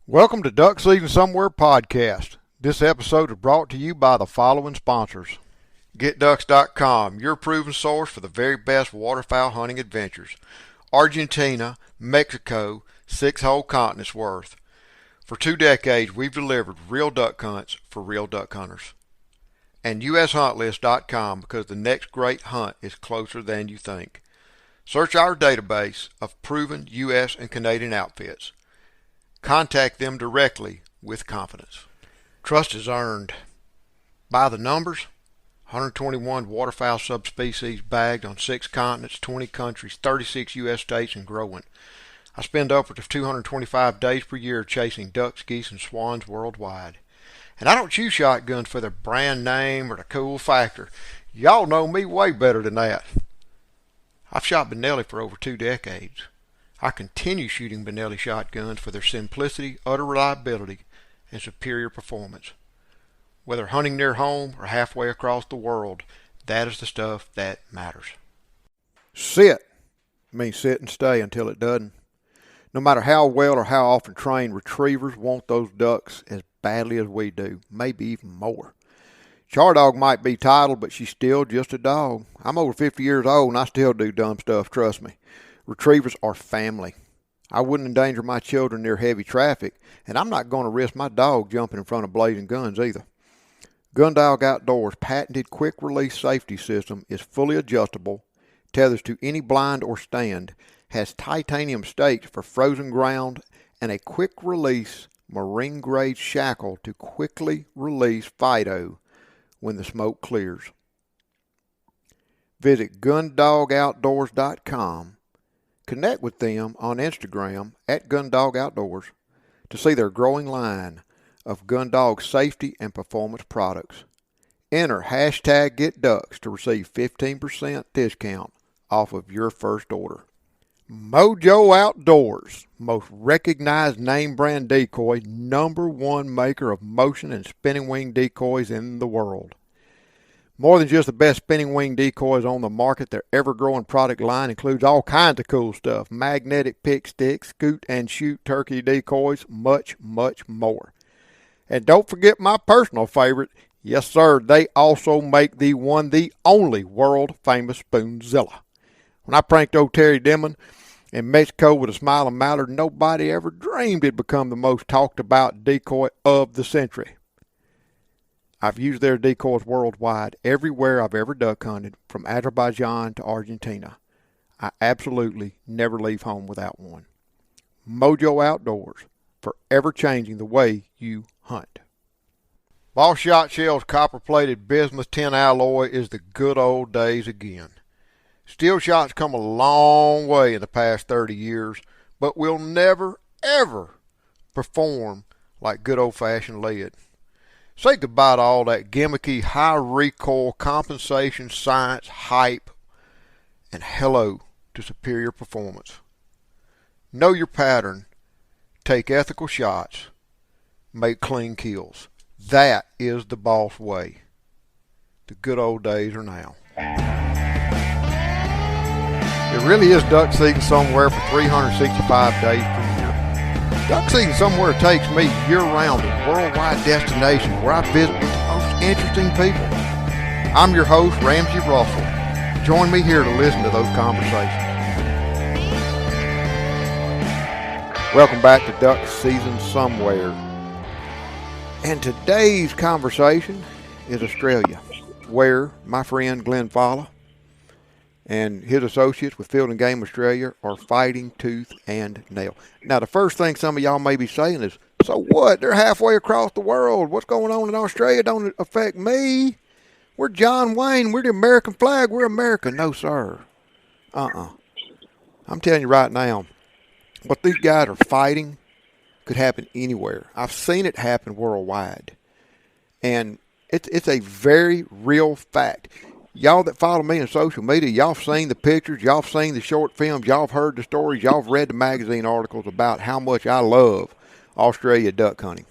Welcome to Duck Season Somewhere podcast. This episode is brought to you by the following sponsors. GetDucks.com, your proven source for the very best waterfowl hunting adventures. Argentina, Mexico, 6 whole continents worth. For 2 decades, we've delivered real duck hunts for real duck hunters. And USHuntList.com, because the next great hunt is closer than you think. Search our database of proven U.S. and Canadian outfits. Contact them directly with confidence. Trust is earned. By the numbers, 121 waterfowl subspecies bagged on 6 continents, 20 countries, 36 U.S. states, and growing. I spend upwards of 225 days per year chasing ducks, geese, and swans worldwide. And I don't choose shotguns for the brand name or the cool factor. Y'all know me way better than that. I've shot Benelli for over 2 decades. I continue shooting Benelli shotguns for their simplicity, utter reliability, and superior performance. Whether hunting near home or halfway across the world, that is the stuff that matters. Sit means sit and stay until it doesn't. No matter how well or how often trained, retrievers want those ducks as badly as we do, maybe even more. Chardog might be titled, but she's still just a dog. I'm over 50 years old and I still do dumb stuff, trust me. Retrievers are family. I wouldn't endanger my children near heavy traffic, and I'm not going to risk my dog jumping in front of blazing guns either. Gundog Outdoors' patented quick-release safety system is fully adjustable, tethers to any blind or stand, has titanium stakes for frozen ground, and a quick-release marine-grade shackle to quickly release Fido when the smoke clears. Visit gundogoutdoors.com. Connect with them on Instagram at Gundog Outdoors to see their growing line of Gundog safety and performance products. Enter hashtag GetDucks to receive 15% discount off of your first order. Mojo Outdoors, most recognized name brand decoy, #1 maker of motion and spinning wing decoys in the world. More than just the best spinning wing decoys on the market, their ever-growing product line includes all kinds of cool stuff. Magnetic pick sticks, scoot and shoot turkey decoys, much, much more. And don't forget my personal favorite. Yes, sir, they also make the one, the only world-famous Spoonzilla. When I pranked old Terry Dimon in Mexico with a smiling mallard, nobody ever dreamed it'd become the most talked-about decoy of the century. I've used their decoys worldwide, everywhere I've ever duck hunted, from Azerbaijan to Argentina. I absolutely never leave home without one. Mojo Outdoors, forever changing the way you hunt. Boss Shot Shell's copper-plated bismuth tin alloy is the good old days again. Steel shots come a long way in the past 30 years, but will never, ever perform like good old-fashioned lead. Say goodbye to all that gimmicky, high recoil, compensation, science, hype, and hello to superior performance. Know your pattern, take ethical shots, make clean kills. That is the boss way. The good old days are now. It really is duck season somewhere for 365 days per year. Duck Season Somewhere takes me year-round to worldwide destinations where I visit with the most interesting people. I'm your host, Ramsey Russell. Join me here to listen to those conversations. Welcome back to Duck Season Somewhere. And today's conversation is Australia, where my friend Glenn Falla and his associates with Field and Game Australia are fighting tooth and nail. Now, the first thing some of y'all may be saying is, so what? They're halfway across the world. What's going on in Australia don't affect me. We're John Wayne. We're the American flag. We're America. No, sir. I'm telling you right now, what these guys are fighting could happen anywhere. I've seen it happen worldwide. And it's a very real fact. Y'all that follow me on social media, y'all have seen the pictures, y'all have seen the short films, y'all have heard the stories, y'all have read the magazine articles about how much I love Australia duck hunting.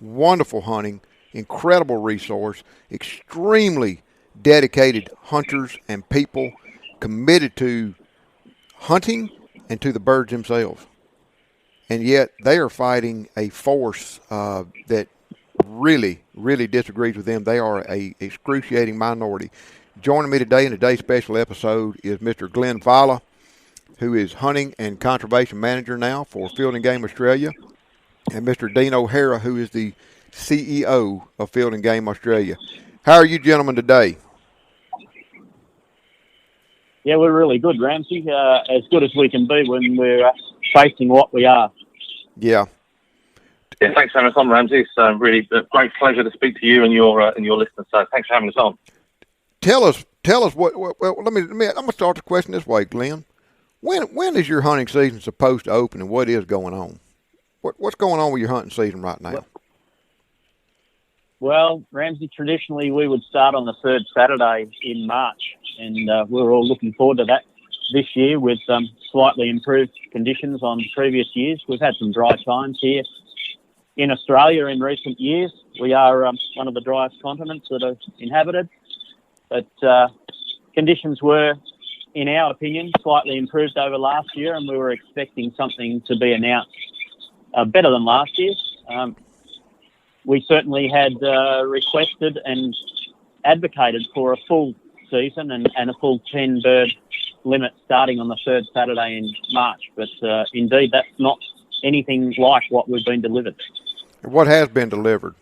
Wonderful hunting, incredible resource, extremely dedicated hunters and people committed to hunting and to the birds themselves. and yet they are fighting a force that really, really disagrees with them. They are a excruciating minority. Joining me today in today's special episode is Mr. Glenn Falla, who is Hunting and Conservation Manager now for Field and Game Australia, and Mr. Dean O'Hara, who is the CEO of Field and Game Australia. How are you gentlemen today? Yeah, we're really good, Ramsey. As good as we can be when we're facing what we are. Yeah. Yeah, thanks for having us on, Ramsey. It's really a great pleasure to speak to you and your listeners. So thanks for having us on. Tell us what. Well, let me. I'm going to start the question this way, Glenn. When is your hunting season supposed to open, and what is going on? What's going on with your hunting season right now? Well, Ramsey, traditionally we would start on the third Saturday in March, and we're all looking forward to that this year with slightly improved conditions on previous years. We've had some dry times here in Australia in recent years. We are one of the driest continents that are inhabited, but conditions were, in our opinion, slightly improved over last year, and we were expecting something to be announced better than last year. We certainly had requested and advocated for a full season and a full 10-bird limit starting on the third Saturday in March. But indeed, that's not anything like what we've been delivered. What has been delivered?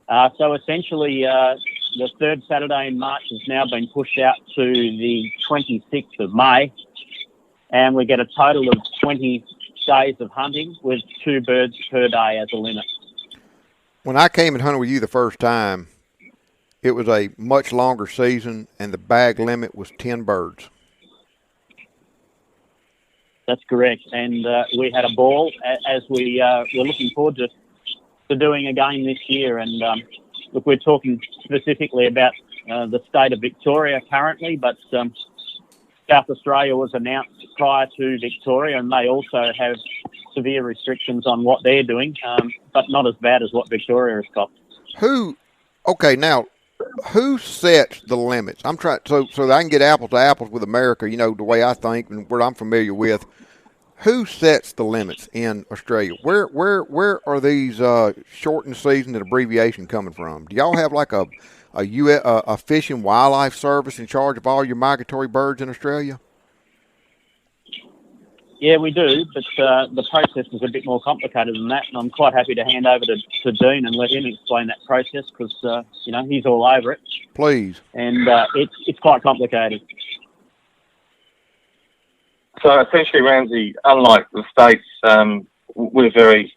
So essentially, the third Saturday in March has now been pushed out to the 26th of May, and we get a total of 20 days of hunting with 2 birds per day as a limit. When I came and hunted with you the first time, it was a much longer season, and the bag limit was 10 birds. That's correct, and we had a ball as we were looking forward to doing again this year. And look, we're talking specifically about the state of Victoria currently, but South Australia was announced prior to Victoria, and they also have severe restrictions on what they're doing, but not as bad as what Victoria has got. Who sets the limits? I'm trying so that I can get apples to apples with America, the way I think and what I'm familiar with. Who sets the limits in Australia? Where are these shortened season and abbreviation coming from? Do y'all have like a Fish and Wildlife Service in charge of all your migratory birds in Australia? Yeah, we do, but the process is a bit more complicated than that, and I'm quite happy to hand over to Dean and let him explain that process because, he's all over it. Please. And it's quite complicated. So essentially, Ramsey, unlike the states, we're very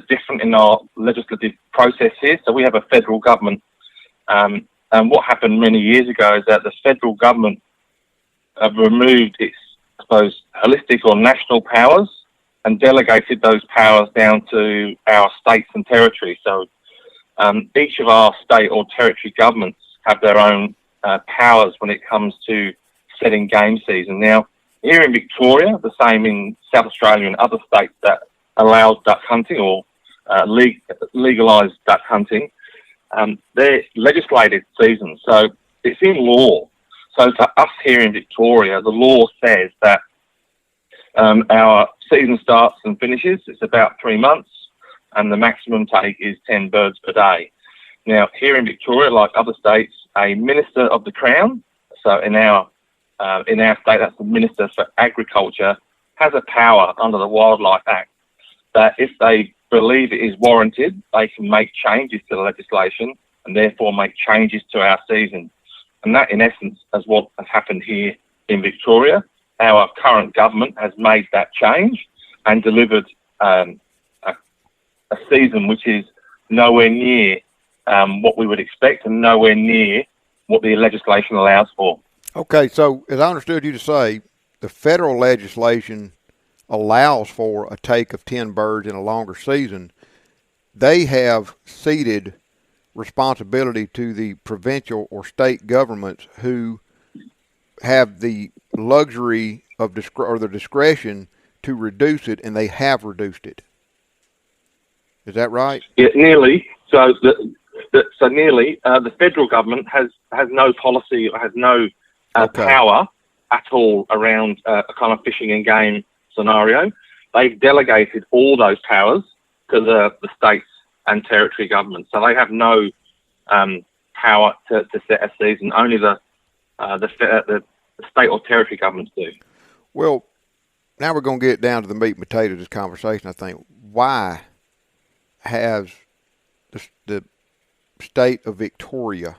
different in our legislative process here. So we have a federal government. And what happened many years ago is that the federal government removed its, I suppose, holistic or national powers and delegated those powers down to our states and territories. So each of our state or territory governments have their own powers when it comes to setting game season. Now, here in Victoria, the same in South Australia and other states that allows duck hunting or legalised duck hunting, they're legislated seasons. So it's in law. So for us here in Victoria, the law says that our season starts and finishes. It's about 3 months, and the maximum take is 10 birds per day. Now, here in Victoria, like other states, a Minister of the Crown, so in our state, that's the Minister for Agriculture, has a power under the Wildlife Act that if they believe it is warranted, they can make changes to the legislation and therefore make changes to our season. And that, in essence, is what has happened here in Victoria. Our current government has made that change and delivered a season which is nowhere near what we would expect and nowhere near what the legislation allows for. Okay, so as I understood you to say, the federal legislation allows for a take of 10 birds in a longer season. They have ceded responsibility to the provincial or state governments who have the luxury of or the discretion to reduce it, and they have reduced it. Is that right? Yeah, nearly. So nearly. The federal government has no policy or has no power at all around a kind of fishing and game scenario. they've delegated all those powers to the states and territory governments. So they have no power to set a season. Only the state or territory governments do. Well, now we're going to get down to the meat and potatoes of this conversation, I think. Why has the state of Victoria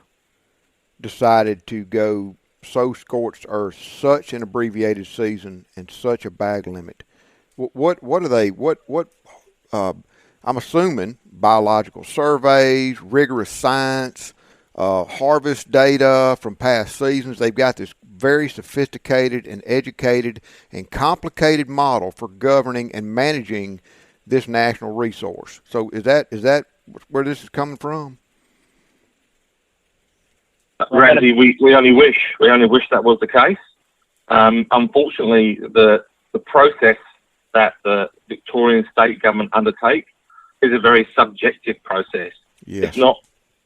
decided to go so scorched earth, such an abbreviated season, and such a bag limit? What are they? I'm assuming biological surveys, rigorous science, harvest data from past seasons. They've got this very sophisticated and educated and complicated model for governing and managing this national resource. So is that where this is coming from? Ramsey, we only wish that was the case. Unfortunately, the process that the Victorian state government undertake is a very subjective process. Yes. It's not.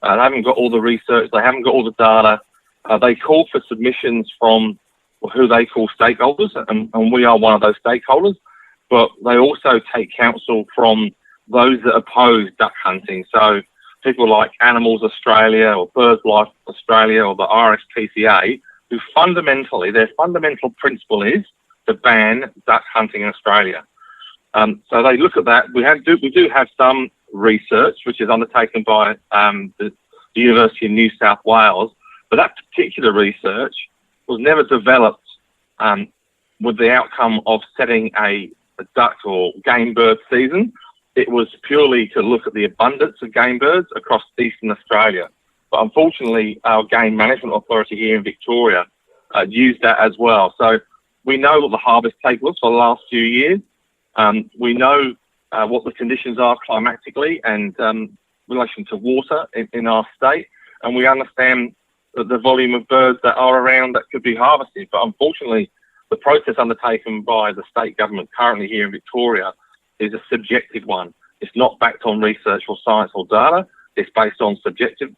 They haven't got all the research. They haven't got all the data. They call for submissions from who they call stakeholders, and we are one of those stakeholders. But they also take counsel from those that oppose duck hunting. So people like Animals Australia or BirdLife Australia or the RSPCA, who their fundamental principle is to ban duck hunting in Australia. So they look at that. We do have some research which is undertaken by the University of New South Wales, but that particular research was never developed with the outcome of setting a duck or game bird season. It was purely to look at the abundance of game birds across eastern Australia. But unfortunately, our Game Management Authority here in Victoria used that as well. So we know what the harvest take was for the last few years. We know what the conditions are climatically and in relation to water in our state. And we understand the volume of birds that are around that could be harvested. But unfortunately, the process undertaken by the state government currently here in Victoria is a subjective one. It's not backed on research or science or data. It's based on subjective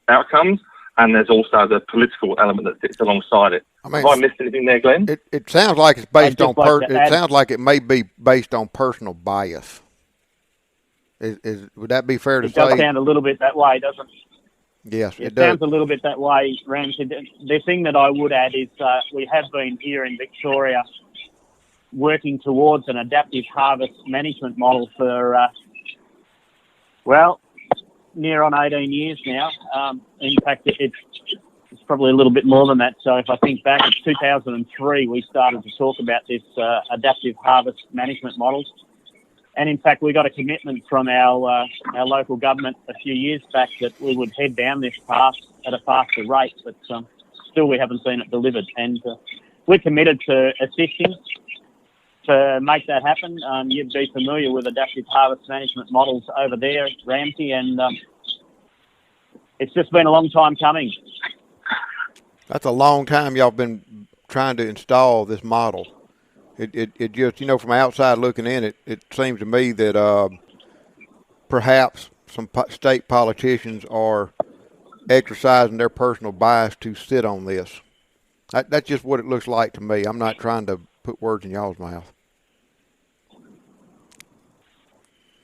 outcomes, and there's also the political element that sits alongside it. I mean, have I missed anything there, Glenn? It sounds like it's based on. It sounds like it may be based on personal bias. Would that be fair to say? It does sound a little bit that way, doesn't it? Yes, it sounds a little bit that way, Ramsey. The thing that I would add is we have been here in Victoria working towards an adaptive harvest management model for, near on 18 years now. In fact, it's probably a little bit more than that. So if I think back, it's 2003 we started to talk about this adaptive harvest management models. And in fact, we got a commitment from our local government a few years back that we would head down this path at a faster rate, but still we haven't seen it delivered. And we're committed to assisting to make that happen. You'd be familiar with adaptive harvest management models over there, Ramsey, and it's just been a long time coming. That's a long time y'all been trying to install this model. It just, from outside looking in, it seems to me that perhaps some state politicians are exercising their personal bias to sit on this. That's just what it looks like to me. I'm not trying to put words in y'all's mouth.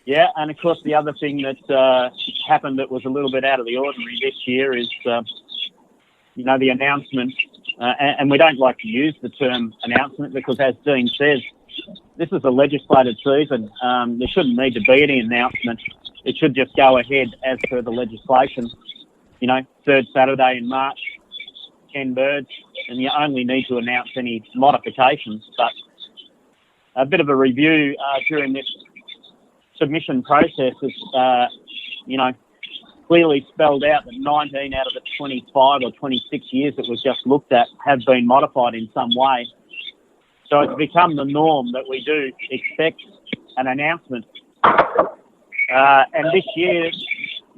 Yeah, and of course the other thing that happened that was a little bit out of the ordinary this year is, the announcement. And we don't like to use the term announcement because, as Dean says, this is a legislated season. There shouldn't need to be any announcement. It should just go ahead as per the legislation. Third Saturday in March, 10 birds, and you only need to announce any modifications. But a bit of a review during this submission process is, clearly spelled out that 19 out of the 25 or 26 years that was just looked at have been modified in some way. So it's become the norm that we do expect an announcement. And this year,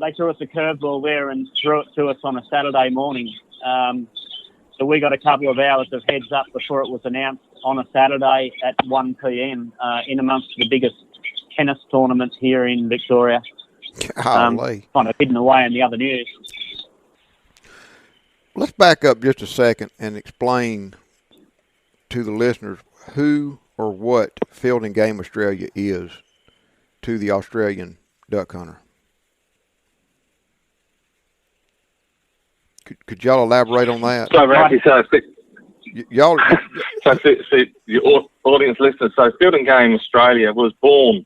they threw us a curveball there and threw it to us on a Saturday morning. So we got a couple of hours of heads up before it was announced on a Saturday at 1 p.m. In amongst the biggest tennis tournaments here in Victoria. Kind of hidden away in the other news. Let's back up just a second and explain to the listeners who or what Field and Game Australia is to the Australian duck hunter? Could y'all elaborate on that? So, Ramsey, Y'all. So, your audience listeners, so Field and Game Australia was born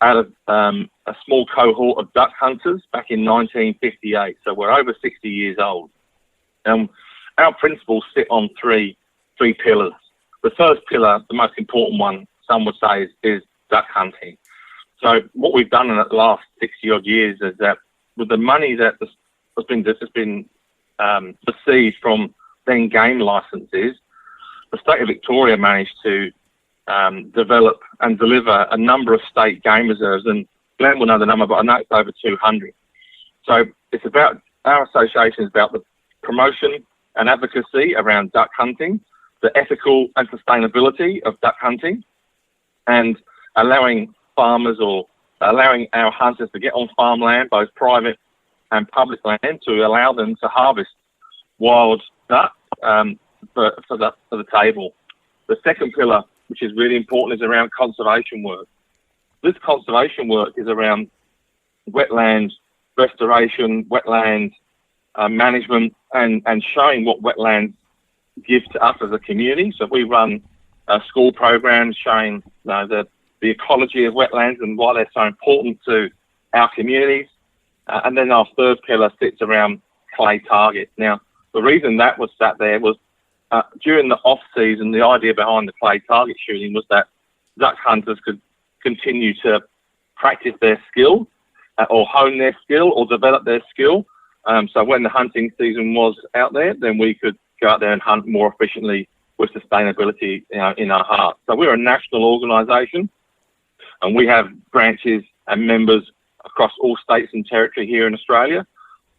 out of a small cohort of duck hunters back in 1958. So we're over 60 years old. Our principles sit on three pillars. The first pillar, the most important one, some would say, is duck hunting. So what we've done in the last 60 odd years is that with the money that has been received from then game licenses, the state of Victoria managed to develop and deliver a number of state game reserves, and Glenn will know the number, but I know it's over 200. So it's about, our association is about the promotion and advocacy around duck hunting, the ethical and sustainability of duck hunting, and allowing farmers or allowing our hunters to get on farmland, both private and public land, to allow them to harvest wild duck for the table. The second pillar, which is really important, is around conservation work. This conservation work is around wetland restoration, wetland management, and showing what wetlands give to us as a community. So we run school programs showing the ecology of wetlands and why they're so important to our communities. And then our third pillar sits around clay targets. Now, the reason that was sat there was during the off-season, the idea behind the clay target shooting was that duck hunters could continue to practice their skill or hone their skill or develop their skill. So when the hunting season was out there, then we could go out there and hunt more efficiently with sustainability in our heart. So we're a national organisation, and we have branches and members across all states and territory here in Australia.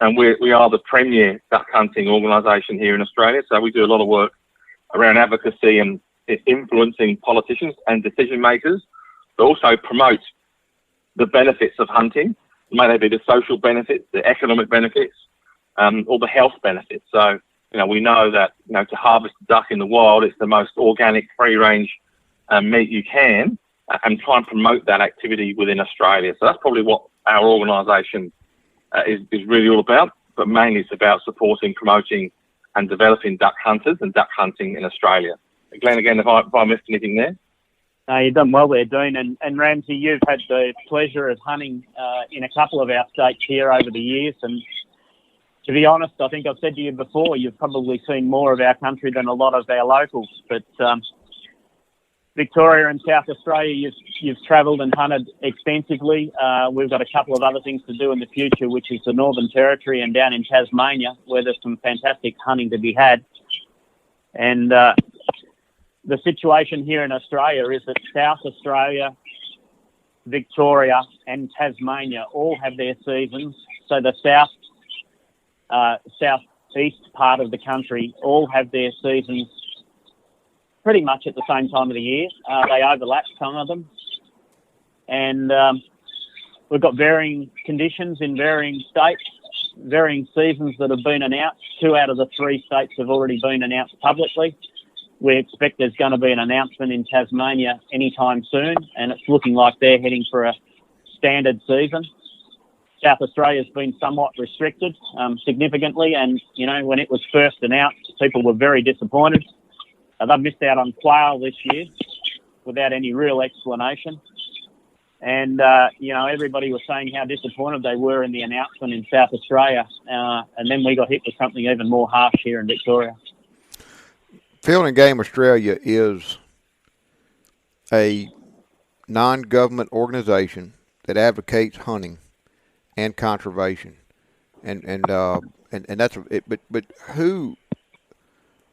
And we are the premier duck hunting organisation here in Australia. So we do a lot of work around advocacy and influencing politicians and decision makers, but also promote the benefits of hunting, may they be the social benefits, the economic benefits, or the health benefits. So, we know that, to harvest duck in the wild, it's the most organic, free-range meat you can, and try and promote that activity within Australia. So that's probably what our organisation is really all about, but mainly it's about supporting, promoting and developing duck hunters and duck hunting in Australia. Glenn, again, if I missed anything there? No, you've done well there, Dean. And Ramsey, you've had the pleasure of hunting in a couple of our states here over the years. And to be honest, I think I've said to you before, you've probably seen more of our country than a lot of our locals. But Victoria and South Australia, you've travelled and hunted extensively. We've got a couple of other things to do in the future, which is the Northern Territory and down in Tasmania, where there's some fantastic hunting to be had. And the situation here in Australia is that South Australia, Victoria and Tasmania all have their seasons. So the southeast part of the country all have their seasons pretty much at the same time of the year. They overlap, some of them. And we've got varying conditions in varying states, varying seasons that have been announced. 2 out of the 3 states have already been announced publicly. We expect there's going to be an announcement in Tasmania anytime soon, and it's looking like they're heading for a standard season. South Australia's been somewhat restricted significantly, and, when it was first announced, people were very disappointed. They've missed out on quail this year without any real explanation. And, everybody was saying how disappointed they were in the announcement in South Australia. And then we got hit with something even more harsh here in Victoria. Field and Game Australia is a non-government organization that advocates hunting and conservation, and that's it. But who?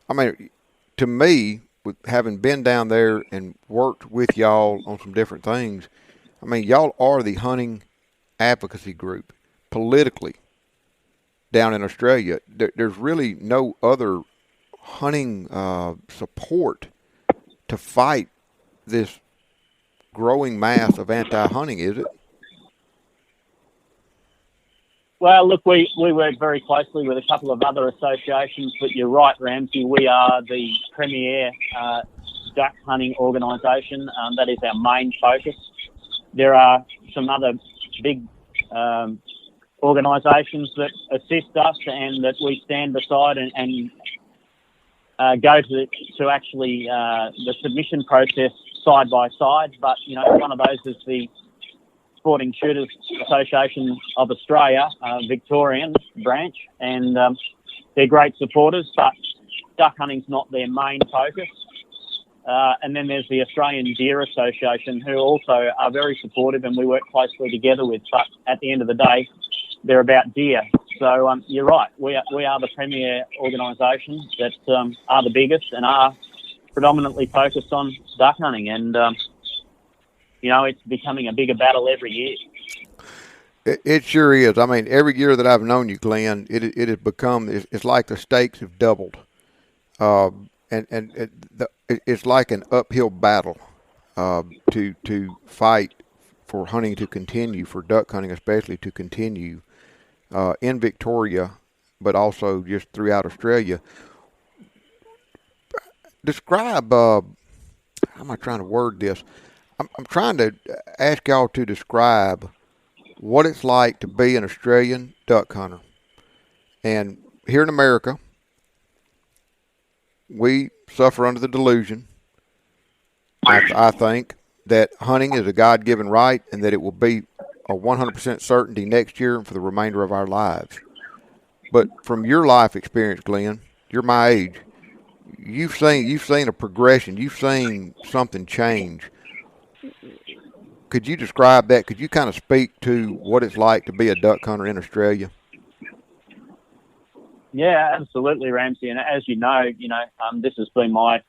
I mean, to me, with having been down there and worked with y'all on some different things, I mean, y'all are the hunting advocacy group politically down in Australia. There's really no other hunting support to fight this growing mass of anti-hunting, is it? Well, look, we work very closely with a couple of other associations, but you're right, Ramsey, we are the premier duck hunting organisation. That is our main focus. There are some other big organisations that assist us and that we stand beside and go to actually the submission process side by side. But, one of those is the Sporting Shooters Association of Australia, Victorian branch, and they're great supporters, but duck hunting's not their main focus. And then there's the Australian Deer Association, who also are very supportive and we work closely together with, but at the end of the day, they're about deer. So you're right, we are the premier organisation that are the biggest and are predominantly focused on duck hunting, and it's becoming a bigger battle every year. It sure is. I mean, every year that I've known you, Glenn, it has become, it's like the stakes have doubled. It's like an uphill battle to fight for hunting to continue, for duck hunting especially to continue in Victoria, but also just throughout Australia. Describe, how am I trying to word this? I'm trying to ask y'all to describe what it's like to be an Australian duck hunter. And here in America, we suffer under the delusion, I think, that hunting is a God-given right and that it will be a 100% certainty next year and for the remainder of our lives. But from your life experience, Glenn, you're my age, you've seen a progression. You've seen something change. Could you describe that? Could you kind of speak to what it's like to be a duck hunter in Australia? Yeah, absolutely, Ramsey. And as you know, this has been my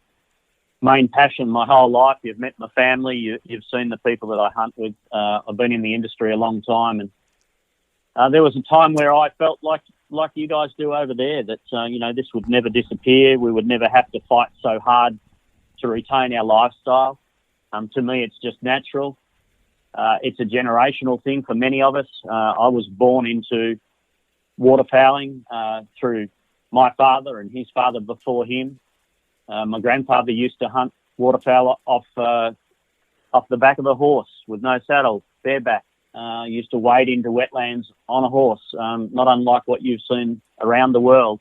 main passion my whole life. You've met my family. You've seen the people that I hunt with. I've been in the industry a long time, and there was a time where I felt like you guys do over there, that this would never disappear. We would never have to fight so hard to retain our lifestyle. To me, it's just natural. It's a generational thing for many of us. I was born into waterfowling through my father and his father before him. My grandfather used to hunt waterfowl off the back of a horse with no saddle, bareback. Used to wade into wetlands on a horse, not unlike what you've seen around the world.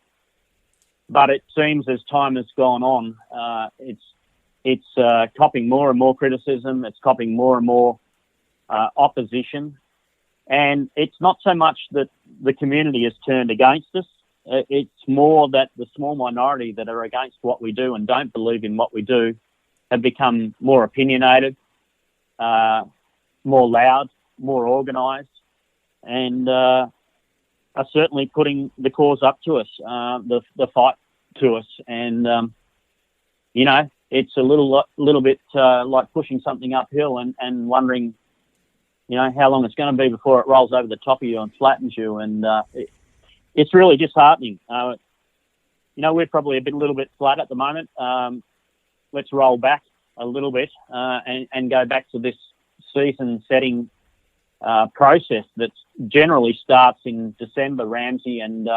But it seems as time has gone on, it's copping more and more criticism. It's copping more and more opposition. And it's not so much that the community has turned against us. It's more that the small minority that are against what we do and don't believe in what we do have become more opinionated, more loud, more organised, and are certainly putting the cause up to us, the fight to us. And, it's a little bit like pushing something uphill and wondering, how long it's going to be before it rolls over the top of you and flattens you. And it's really disheartening. We're probably a little bit flat at the moment. Let's roll back a little bit and go back to this season-setting process that generally starts in December, Ramsey, and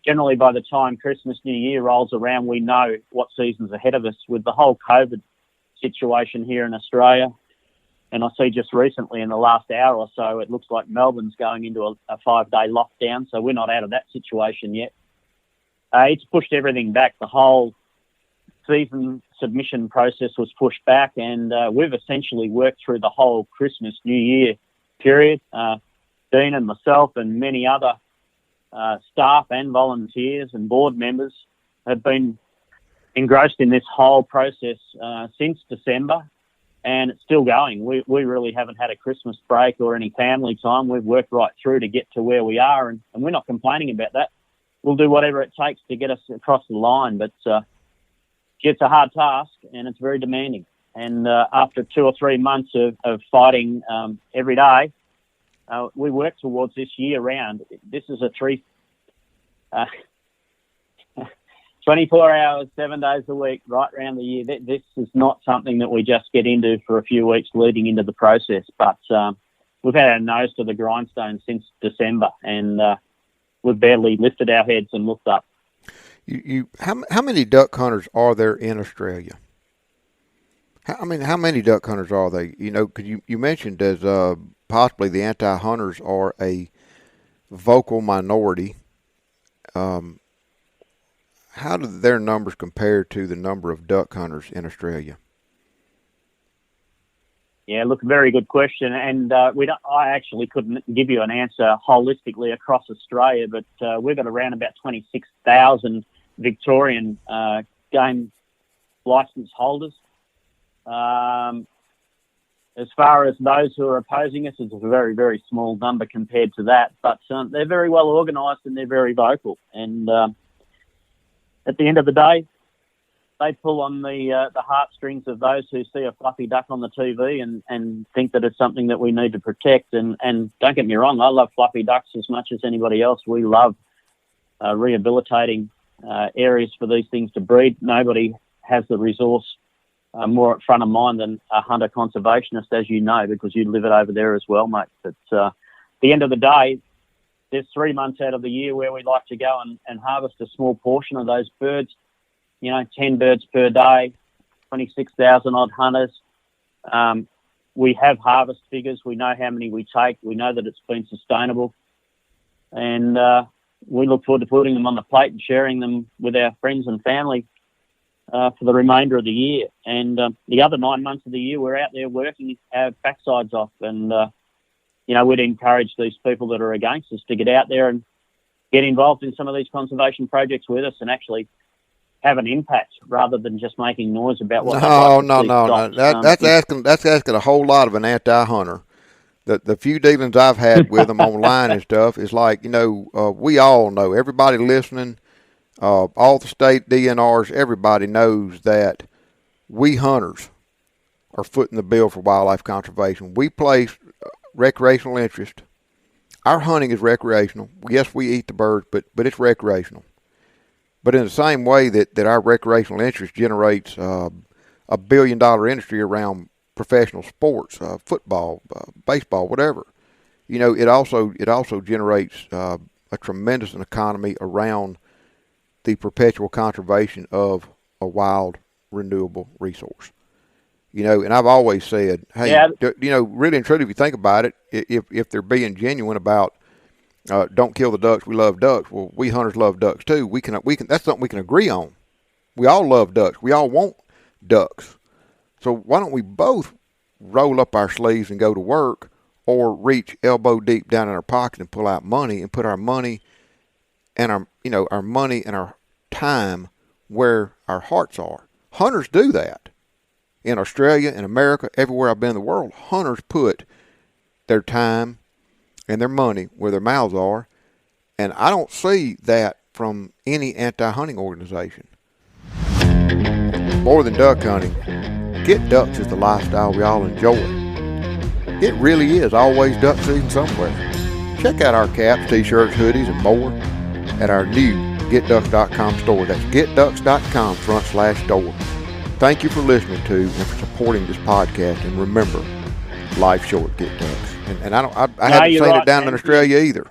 generally by the time Christmas, New Year rolls around, we know what season's ahead of us. With the whole COVID situation here in Australia, and I see just recently in the last hour or so, it looks like Melbourne's going into a 5-day lockdown, so we're not out of that situation yet. It's pushed everything back. The whole season submission process was pushed back, and we've essentially worked through the whole Christmas, New Year period. Dean and myself and many other staff and volunteers and board members have been engrossed in this whole process since December, and it's still going. We really haven't had a Christmas break or any family time. We've worked right through to get to where we are, and we're not complaining about that. We'll do whatever it takes to get us across the line, but it's a hard task and it's very demanding. And after 2 or 3 months of fighting every day, we work towards this year round. This is a 24 hours, 7 days a week, right around the year. This is not something that we just get into for a few weeks leading into the process, but we've had our nose to the grindstone since December, and we've barely lifted our heads and looked up. How many duck hunters are there in Australia? How many duck hunters are they? You know, because you mentioned as possibly the anti-hunters are a vocal minority. Um, how do their numbers compare to the number of duck hunters in Australia? Yeah, look, very good question, and I actually couldn't give you an answer holistically across Australia, but we've got around about 26,000 Victorian game licence holders. As far as those who are opposing us, it's a very, very small number compared to that, but they're very well organised and they're very vocal, and at the end of the day, they pull on the heartstrings of those who see a fluffy duck on the TV and think that it's something that we need to protect. And don't get me wrong, I love fluffy ducks as much as anybody else. We love rehabilitating areas for these things to breed. Nobody has the resource more at front of mind than a hunter conservationist, as you know, because you live it over there as well, mate. But at the end of the day, there's 3 months out of the year where we like to go and harvest a small portion of those birds. 10 birds per day, 26,000 odd hunters. We have harvest figures. We know how many we take. We know that it's been sustainable. And we look forward to putting them on the plate and sharing them with our friends and family for the remainder of the year. And the other 9 months of the year, we're out there working our backsides off. And, we'd encourage these people that are against us to get out there and get involved in some of these conservation projects with us and actually have an impact rather than just making noise about what. No. That's asking a whole lot of an anti-hunter. The few dealings I've had with them online and stuff is like, we all know, everybody listening, all the state DNRs, everybody knows that we hunters are footing the bill for wildlife conservation. We place recreational interest. Our hunting is recreational. Yes, we eat the birds, but it's recreational. But in the same way that our recreational interest generates $1 billion industry around professional sports, football, baseball, whatever, it also generates a tremendous economy around the perpetual conservation of a wild, renewable resource. And I've always said, hey, really and truly, if you think about it, if they're being genuine about don't kill the ducks, we love ducks. Well, we hunters love ducks too. We can. That's something we can agree on. We all love ducks. We all want ducks. So why don't we both roll up our sleeves and go to work, or reach elbow deep down in our pocket and pull out money and put our money and our money and our time where our hearts are. Hunters do that in Australia, in America, everywhere I've been in the world. Hunters put their time and their money where their mouths are, and I don't see that from any anti-hunting organization. More than duck hunting, get ducks is the lifestyle we all enjoy. It really is always duck season somewhere. Check out our caps, t-shirts, hoodies, and more at our new getducks.com store. That's getducks.com/store. Thank you for listening to and for supporting this podcast, and remember, life's short, get ducks. And I haven't seen it down in Australia either.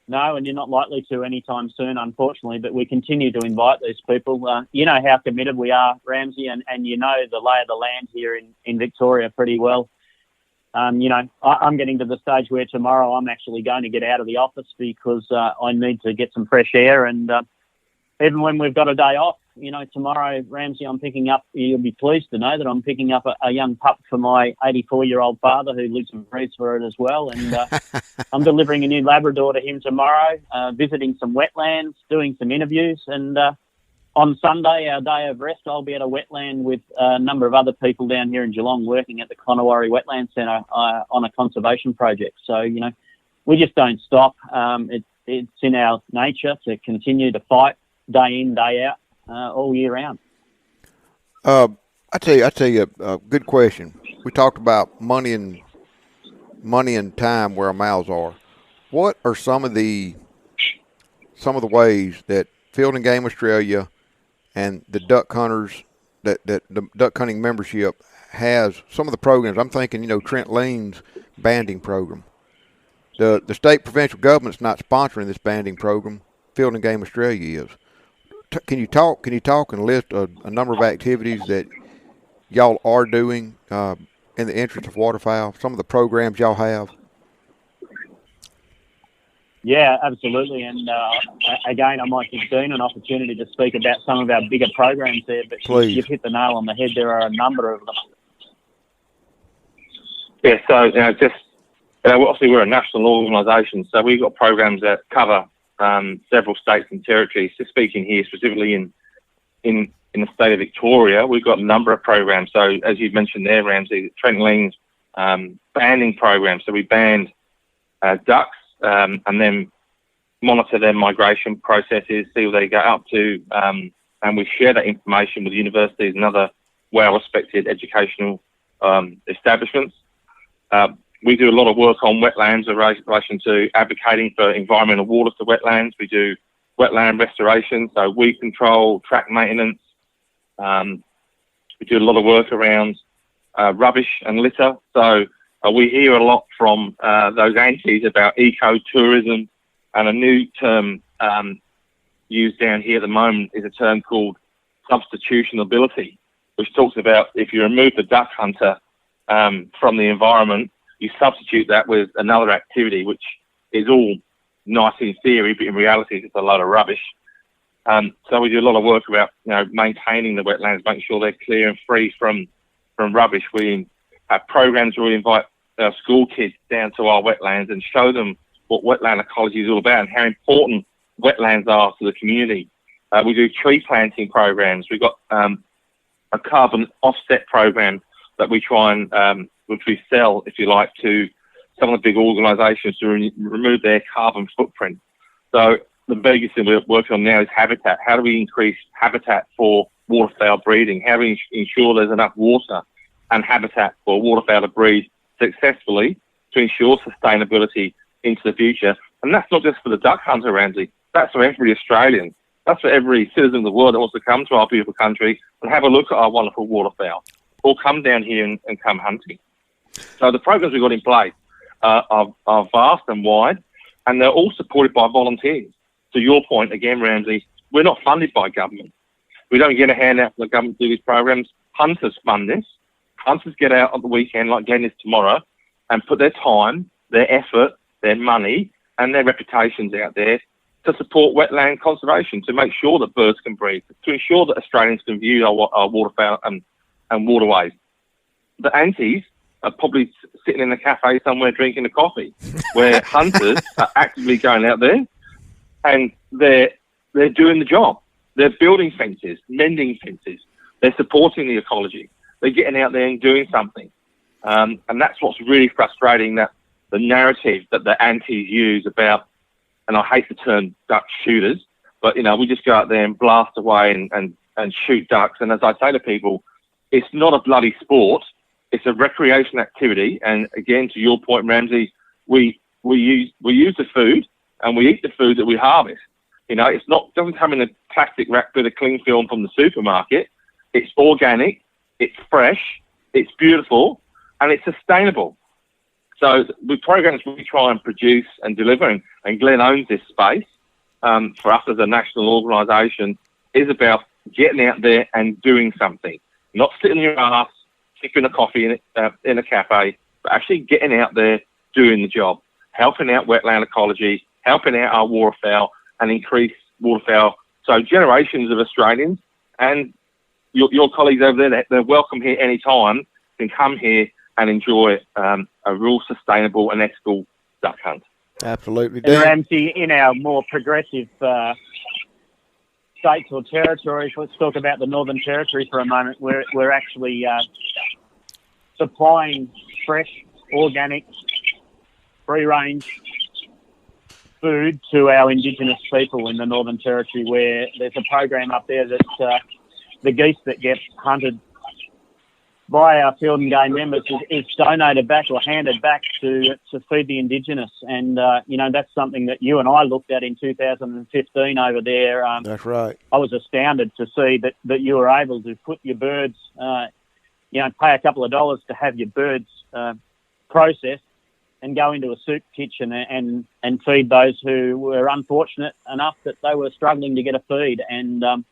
No, and you're not likely to anytime soon, unfortunately, but we continue to invite these people. You know how committed we are, Ramsey, and you know the lay of the land here in Victoria pretty well. I'm getting to the stage where tomorrow I'm actually going to get out of the office because I need to get some fresh air. And even when we've got a day off, tomorrow, Ramsey, I'm picking up, you'll be pleased to know that I'm picking up a young pup for my 84-year-old father who lives and breathes for it as well. And I'm delivering a new Labrador to him tomorrow, visiting some wetlands, doing some interviews. And on Sunday, our day of rest, I'll be at a wetland with a number of other people down here in Geelong working at the Conowari Wetland Centre on a conservation project. So, we just don't stop. It's in our nature to continue to fight day in, day out. All year round. I tell you, good question. We talked about money and time where our mouths are. What are some of the ways that Field and Game Australia and the duck hunters, that the duck hunting membership has some of the programs? I'm thinking, Trent Lean's banding program. The state provincial government's not sponsoring this banding program. Field and Game Australia is. Can you talk and list a number of activities that y'all are doing in the interest of waterfowl? Some of the programs y'all have? Yeah, absolutely. And again, I might give Dean an opportunity to speak about some of our bigger programs there, but Please. you've hit the nail on the head. There are a number of them. Yeah, so obviously we're a national organisation, so we've got programs that cover several states and territories. So speaking here specifically in the state of Victoria, we've got a number of programs. So as you've mentioned there, Ramsey, Trent Lean's banding program. So we band ducks and then monitor their migration processes, see where they go up to, and we share that information with universities and other well-respected educational establishments. We do a lot of work on wetlands in relation to advocating for environmental water to wetlands. We do wetland restoration, so weed control, track maintenance. We do a lot of work around rubbish and litter. So we hear a lot from those antis about ecotourism, and a new term used down here at the moment is a term called substitutionability, which talks about if you remove the duck hunter from the environment, you substitute that with another activity, which is all nice in theory, but in reality it's a load of rubbish. So we do a lot of work about maintaining the wetlands, making sure they're clear and free from rubbish. We have programs where we invite our school kids down to our wetlands and show them what wetland ecology is all about and how important wetlands are to the community. We do tree planting programs. We've got a carbon offset program that we try and which we sell, if you like, to some of the big organisations to remove their carbon footprint. So the biggest thing we're working on now is habitat. How do we increase habitat for waterfowl breeding? How do we ensure there's enough water and habitat for waterfowl to breed successfully to ensure sustainability into the future? And that's not just for the duck hunter, Ramsey. That's for every Australian. That's for every citizen of the world that wants to come to our beautiful country and have a look at our wonderful waterfowl, or come down here and come hunting. So the programs we've got in place are vast and wide, and they're all supported by volunteers. To your point, again, Ramsey, we're not funded by government. We don't get a handout from the government to do these programs. Hunters fund this. Hunters get out on the weekend, like getting this tomorrow, and put their time, their effort, their money, and their reputations out there to support wetland conservation, to make sure that birds can breed, to ensure that Australians can view our waterfowl and waterways. The antis are probably sitting in a cafe somewhere drinking a coffee, where hunters are actively going out there and they're doing the job. They're building fences, mending fences. They're supporting the ecology. They're getting out there and doing something. And that's what's really frustrating, that the narrative that the antis use about, and I hate the term duck shooters, but, we just go out there and blast away and shoot ducks. And as I say to people, it's not a bloody sport. It's a recreation activity. And again, to your point, Ramsey, we use the food and we eat the food that we harvest. Doesn't come in a plastic wrap bit of cling film from the supermarket. It's organic, it's fresh, it's beautiful, and it's sustainable. So the programs we try and produce and deliver, and Glenn owns this space for us as a national organisation, is about getting out there and doing something. Not sitting in your ass, sipping a coffee in a cafe, but actually getting out there, doing the job, helping out wetland ecology, helping out our waterfowl, and increase waterfowl. So generations of Australians and your colleagues over there, they're welcome here anytime, can come here and enjoy a real sustainable and ethical duck hunt. Absolutely. And Ramsey, in our more progressive states or territories, let's talk about the Northern Territory for a moment. We're actually supplying fresh, organic, free-range food to our Indigenous people in the Northern Territory, where there's a program up there that the geese that get hunted by our field and game members is donated back or handed back to feed the Indigenous. And, that's something that you and I looked at in 2015 over there. That's right. I was astounded to see that you were able to put your birds, pay a couple of dollars to have your birds processed and go into a soup kitchen and feed those who were unfortunate enough that they were struggling to get a feed. And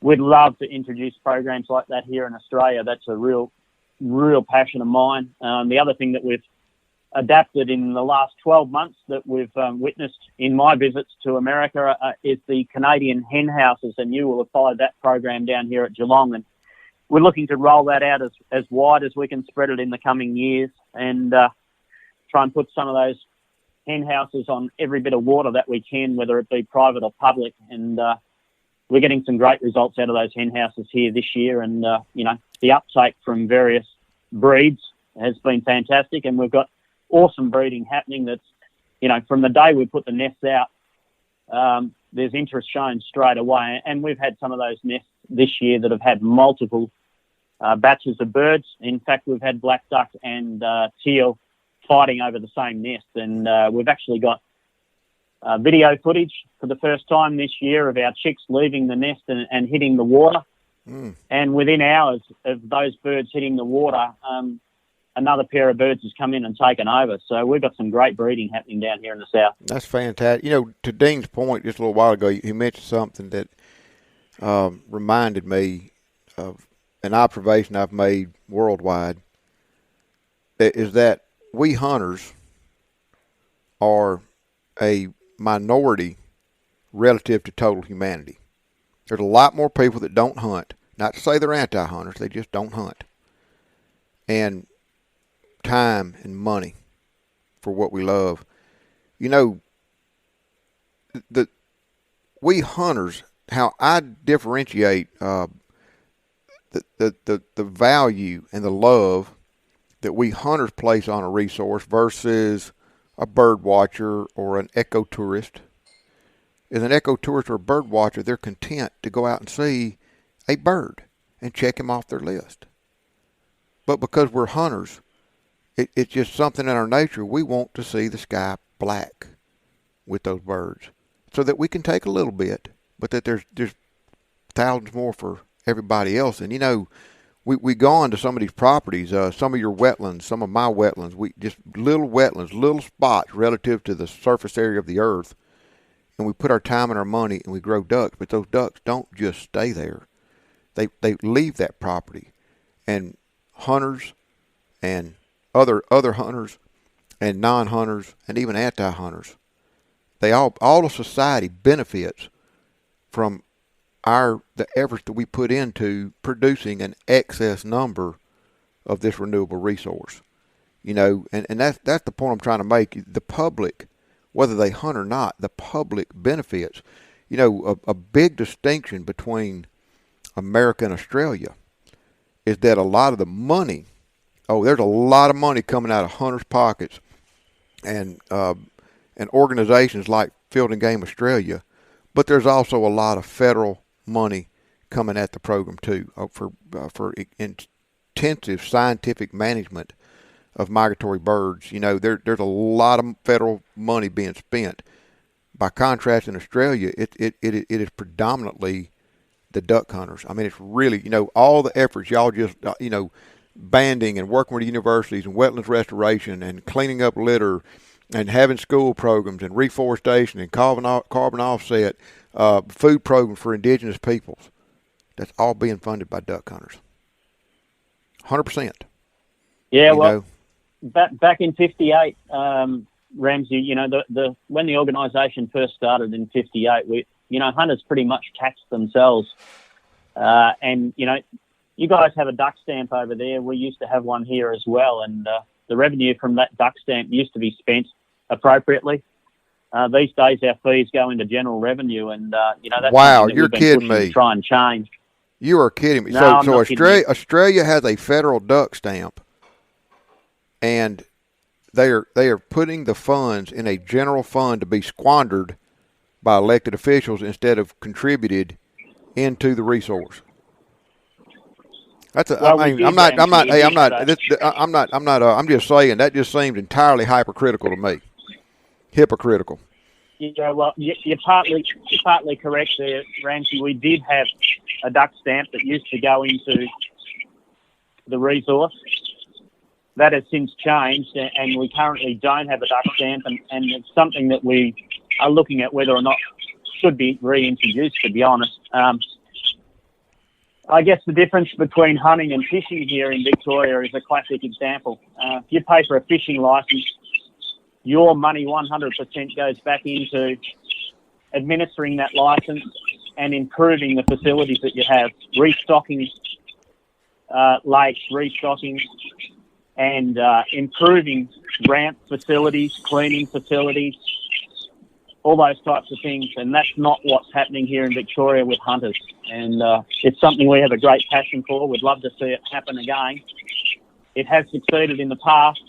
we'd love to introduce programs like that here in Australia. That's a real passion of mine. The other thing that we've adapted in the last 12 months that we've witnessed in my visits to America is the Canadian hen houses, and you will have followed that program down here at Geelong, and we're looking to roll that out as wide as we can spread it in the coming years, and try and put some of those hen houses on every bit of water that we can, whether it be private or public, and we're getting some great results out of those hen houses here this year, and the uptake from various breeds has been fantastic, and we've got awesome breeding happening. That's from the day we put the nests out, there's interest shown straight away, and we've had some of those nests this year that have had multiple batches of birds. In fact, we've had black duck and teal fighting over the same nest, and we've actually got video footage for the first time this year of our chicks leaving the nest and hitting the water. And within hours of those birds hitting the water, another pair of birds has come in and taken over. So we've got some great breeding happening down here in the south. That's fantastic. To Dean's point just a little while ago, he mentioned something that reminded me of an observation I've made worldwide, is that we hunters are a minority relative to total humanity. There's a lot more people that don't hunt. Not to say they're anti-hunters, they just don't hunt. And time and money for what we love. We hunters, how I differentiate the value and the love that we hunters place on a resource versus a bird watcher or an ecotourist. As an ecotourist or a bird watcher, they're content to go out and see a bird and check him off their list. But because we're hunters, it's just something in our nature. We want to see the sky black with those birds so that we can take a little bit, but that there's thousands more for everybody else. And, we go on to some of these properties, some of your wetlands, some of my wetlands, we just little wetlands, little spots relative to the surface area of the earth, and we put our time and our money and we grow ducks. But those ducks don't just stay there. They leave that property, and hunters and other hunters and non-hunters and even anti-hunters, all of society benefits from the efforts that we put into producing an excess number of this renewable resource. And that's the point I'm trying to make. The public, whether they hunt or not, the public benefits. A big distinction between America and Australia is that a lot of the money, there's a lot of money coming out of hunters' pockets and organizations like Field and Game Australia, but there's also a lot of federal money coming at the program too for intensive scientific management of migratory birds. There's a lot of federal money being spent. By contrast, in Australia, it is predominantly the duck hunters. I mean, it's really, all the efforts y'all just, banding and working with universities and wetlands restoration and cleaning up litter and having school programs and reforestation and carbon offset, food programs for indigenous peoples. That's all being funded by duck hunters. 100%. Yeah, back in 58, Ramsey, when the organisation first started in 58, hunters pretty much taxed themselves. And you guys have a duck stamp over there. We used to have one here as well, and the revenue from that duck stamp used to be spent appropriately. These days, our fees go into general revenue, and that's wow, that you're kidding me. To try and change. You are kidding me. No, so Australia has a federal duck stamp, and they are putting the funds in a general fund to be squandered by elected officials instead of contributed into the resource. That's I'm just saying that just seems entirely hypocritical to me. Hypocritical. Yeah, well, you're partly correct there, Ramsey. We did have a duck stamp that used to go into the resource. That has since changed, and we currently don't have a duck stamp, and it's something that we are looking at whether or not should be reintroduced, to be honest. I guess the difference between hunting and fishing here in Victoria is a classic example. If you pay for a fishing licence, your money 100% goes back into administering that licence and improving the facilities that you have, restocking lakes, restocking and improving ramp facilities, cleaning facilities, all those types of things. And that's not what's happening here in Victoria with hunters. And it's something we have a great passion for. We'd love to see it happen again. It has succeeded in the past.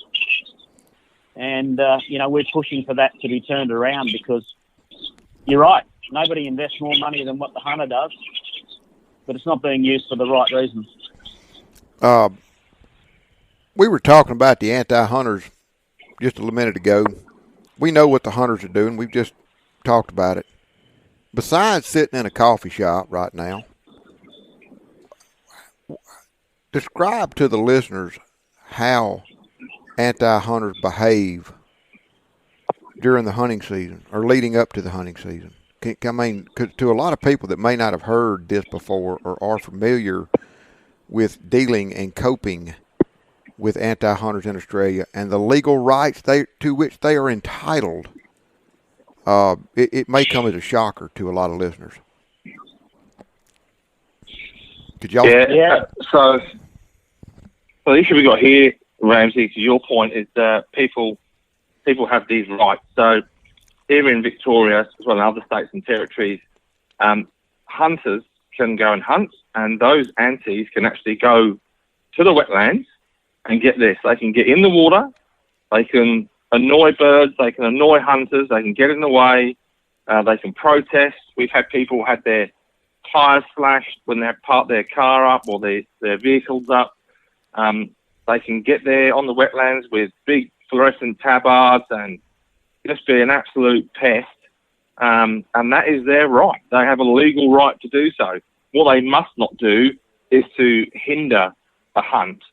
And, we're pushing for that to be turned around because you're right. Nobody invests more money than what the hunter does, but it's not being used for the right reasons. We were talking about the anti-hunters just a minute ago. We know what the hunters are doing. We've just talked about it. Besides sitting in a coffee shop right now, describe to the listeners how anti-hunters behave during the hunting season or leading up to the hunting season. Cause to a lot of people that may not have heard this before or are familiar with dealing and coping with anti-hunters in Australia and the legal rights to which they are entitled, it may come as a shocker to a lot of listeners. Could y'all? Yeah. So the issue we got here, Ramsey, to your point, is that people have these rights. So here in Victoria, as well as other states and territories, hunters can go and hunt, and those antis can actually go to the wetlands and get this. They can get in the water, they can annoy birds, they can annoy hunters, they can get in the way, they can protest. We've had people had their tyres slashed when they parked their car up or their vehicles up. They can get there on the wetlands with big fluorescent tabards and just be an absolute pest. And that is their right. They have a legal right to do so. What they must not do is to hinder a hunt.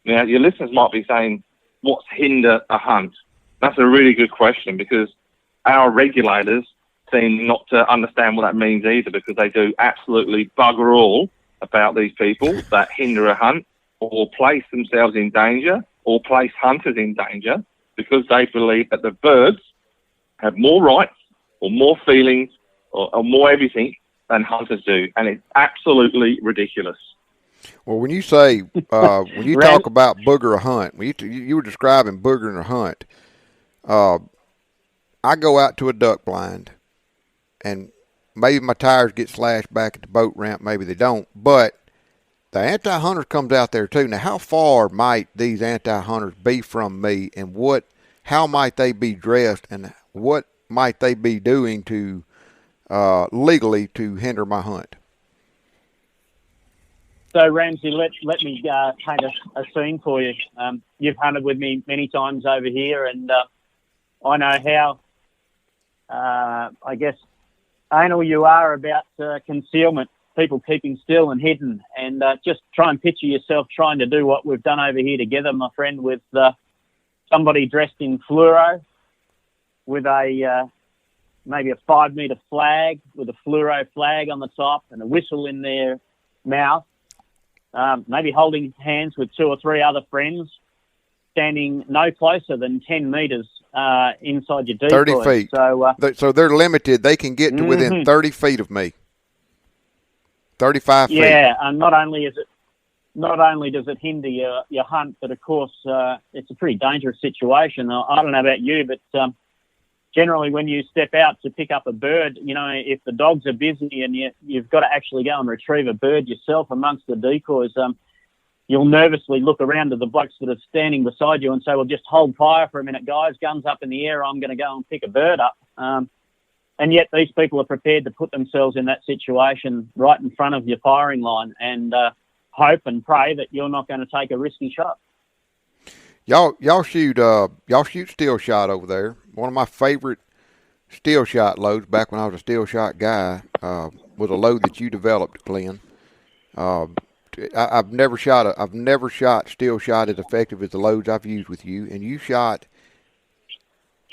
Now, your listeners might be saying, what's hinder a hunt? That's a really good question because our regulators seem not to understand what that means either because they do absolutely bugger all about these people that hinder a hunt or place themselves in danger or place hunters in danger because they believe that the birds have more rights or more feelings or more everything than hunters do. And it's absolutely ridiculous. Well, when you say, when you talk about booger a hunt, when you were describing boogering a hunt, I go out to a duck blind and maybe my tires get slashed back at the boat ramp, maybe they don't, but the anti-hunter comes out there too. Now, how far might these anti-hunters be from me and how might they be dressed and what might they be doing to legally to hinder my hunt? So, Ramsey, let me paint a scene for you. You've hunted with me many times over here, and I know how, I guess, anal you are about concealment, people keeping still and hidden, and just try and picture yourself trying to do what we've done over here together, my friend, with somebody dressed in fluoro with maybe a 5-metre flag with a fluoro flag on the top and a whistle in their mouth, maybe holding hands with 2 or 3 other friends, standing no closer than 10 metres inside your decoy. 30 feet. So they're limited. They can get to within 30 feet of me. 35 feet. Yeah, and not only does it hinder your hunt, but of course it's a pretty dangerous situation. I don't know about you, but generally when you step out to pick up a bird, if the dogs are busy and you've got to actually go and retrieve a bird yourself amongst the decoys, you'll nervously look around to the blokes that are standing beside you and say, well, just hold fire for a minute, guys, guns up in the air, I'm going to go and pick a bird up. And yet these people are prepared to put themselves in that situation right in front of your firing line and hope and pray that you're not going to take a risky shot. Y'all shoot steel shot over there. One of my favorite steel shot loads back when I was a steel shot guy was a load that you developed, Glenn. I've never shot steel shot as effective as the loads I've used with you, and you shot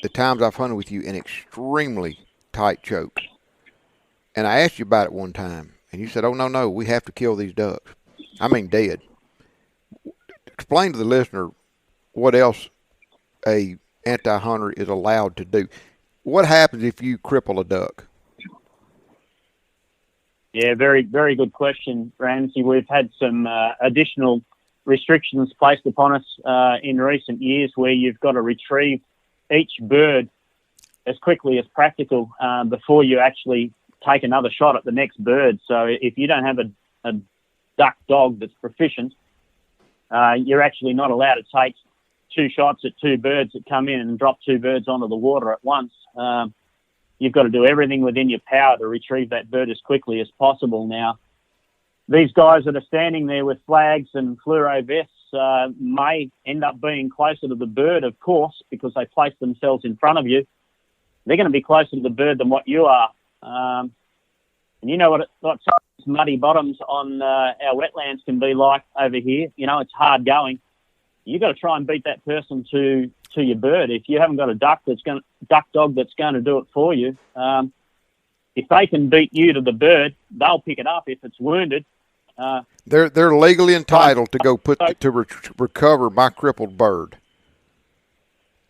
the times I've hunted with you an extremely tight choke. And I asked you about it one time, and you said, "Oh no, we have to kill these ducks." I mean, dead. Explain to the listener what else a anti-hunter is allowed to do. What happens if you cripple a duck? Yeah, very, very good question, Ramsey. We've had some additional restrictions placed upon us in recent years where you've got to retrieve each bird as quickly as practical before you actually take another shot at the next bird. So if you don't have a duck dog that's proficient, you're actually not allowed to take 2 shots at 2 birds that come in and drop 2 birds onto the water at once. You've got to do everything within your power to retrieve that bird as quickly as possible. Now, these guys that are standing there with flags and fluoro vests may end up being closer to the bird, of course, because they place themselves in front of you. They're going to be closer to the bird than what you are. And you know what muddy bottoms on our wetlands can be like over here. You know, it's hard going. You've got to try and beat that person to your bird. If you haven't got a duck dog that's going to do it for you, if they can beat you to the bird, they'll pick it up if it's wounded. They're legally entitled to go recover my crippled bird.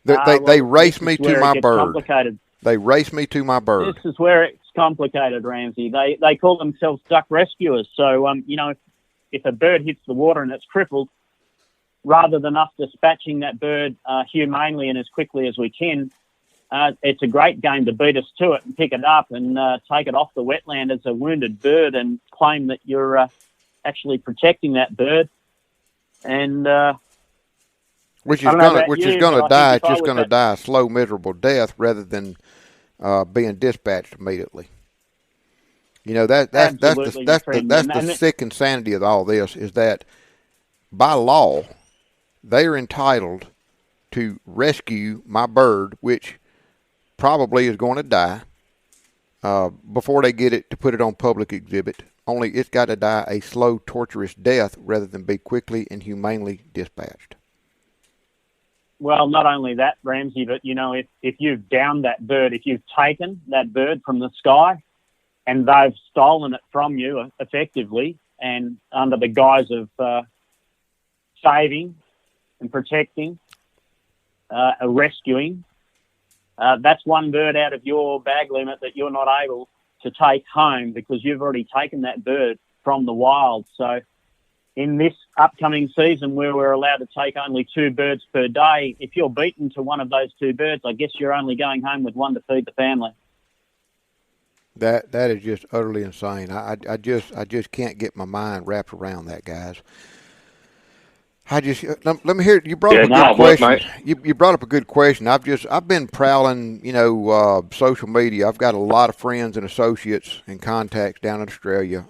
They race me to my bird. They race me to my bird. This is where it's complicated, Ramsey. They call themselves duck rescuers. So you know, if a bird hits the water and it's crippled, rather than us dispatching that bird humanely and as quickly as we can, it's a great game to beat us to it and pick it up and take it off the wetland as a wounded bird and claim that you're actually protecting that bird. And which is going to die. It's just going to die a slow, miserable death rather than being dispatched immediately. You know, that's the sick insanity of all this, is that by law they are entitled to rescue my bird, which probably is going to die before they get it to put it on public exhibit. Only it's got to die a slow, torturous death rather than be quickly and humanely dispatched. Well, not only that, Ramsey, but, you know, if you've downed that bird, if you've taken that bird from the sky and they've stolen it from you effectively and under the guise of saving and protecting, rescuing, that's one bird out of your bag limit that you're not able to take home because you've already taken that bird from the wild. So in this upcoming season where we're allowed to take only 2 birds per day, if you're beaten to one of those 2 birds, I guess you're only going home with 1 to feed the family. That is just utterly insane. I just can't get my mind wrapped around that, guys. Let me hear. You brought up a good question. You brought up a good question. I've been prowling, social media. I've got a lot of friends and associates and contacts down in Australia.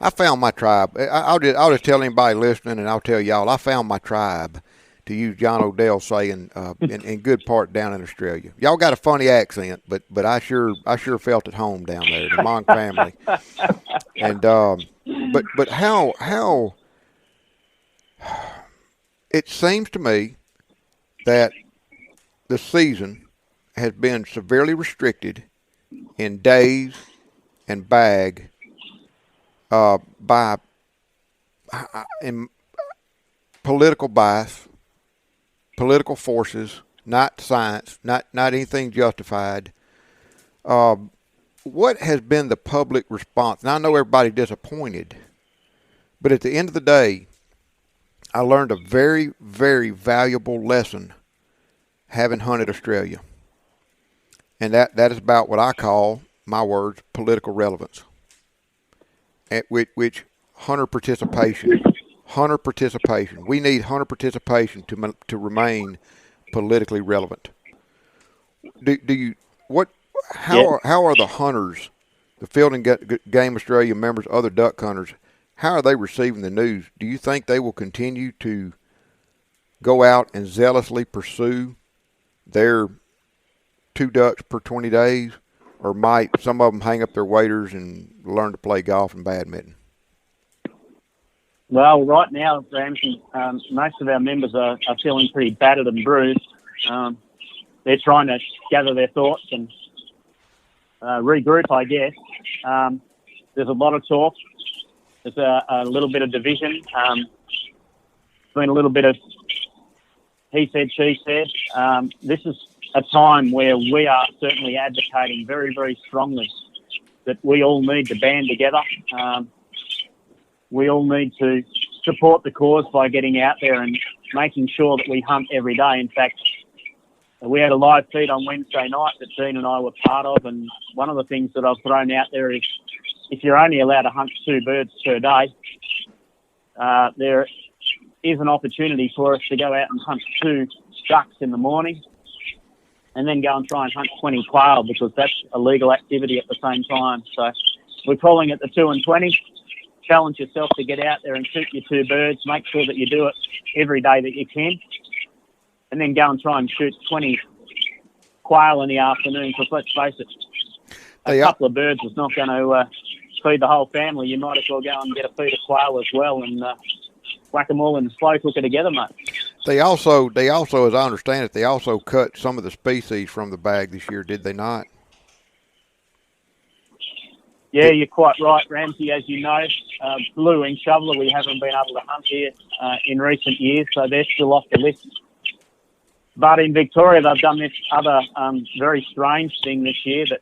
I found my tribe. I'll just tell anybody listening, and I'll tell y'all. I found my tribe, to use John O'Dell saying, in good part down in Australia. Y'all got a funny accent, but I sure felt at home down there, the Monk family. And but how it seems to me that the season has been severely restricted in days and bag by in political bias, political forces, not science, not anything justified. What has been the public response? And I know everybody's disappointed, but at the end of the day, I learned a very, very valuable lesson having hunted Australia. And that is about what I call, my words, political relevance. At which hunter participation. We need hunter participation to remain politically relevant. How are the hunters, the Field and Game Australia members, other duck hunters, how are they receiving the news? Do you think they will continue to go out and zealously pursue their 2 ducks per 20 days? Or might some of them hang up their waders and learn to play golf and badminton? Well, right now, Ramsey, most of our members are feeling pretty battered and bruised. They're trying to gather their thoughts and regroup, I guess. there's a lot of talk. There's a little bit of division. Been a little bit of he said, she said. This is a time where we are certainly advocating very, very strongly that we all need to band together. We all need to support the cause by getting out there and making sure that we hunt every day. In fact, we had a live feed on Wednesday night that Dean and I were part of, and one of the things that I've thrown out there is if you're only allowed to hunt 2 birds per day, there is an opportunity for us to go out and hunt 2 ducks in the morning and then go and try and hunt 20 quail, because that's a legal activity at the same time. So we're calling it the 2 and 20. Challenge yourself to get out there and shoot your 2 birds. Make sure that you do it every day that you can, and then go and try and shoot 20 quail in the afternoon, because let's face it, a couple of birds is not going to feed the whole family. You might as well go and get a feed of quail as well and whack them all in the slow cooker together, mate. They also, as I understand it, they also cut some of the species from the bag this year, did they not? Yeah, you're quite right, Ramsey. As you know, blue-winged shoveler we haven't been able to hunt here in recent years, so they're still off the list. But in Victoria, they've done this other very strange thing this year that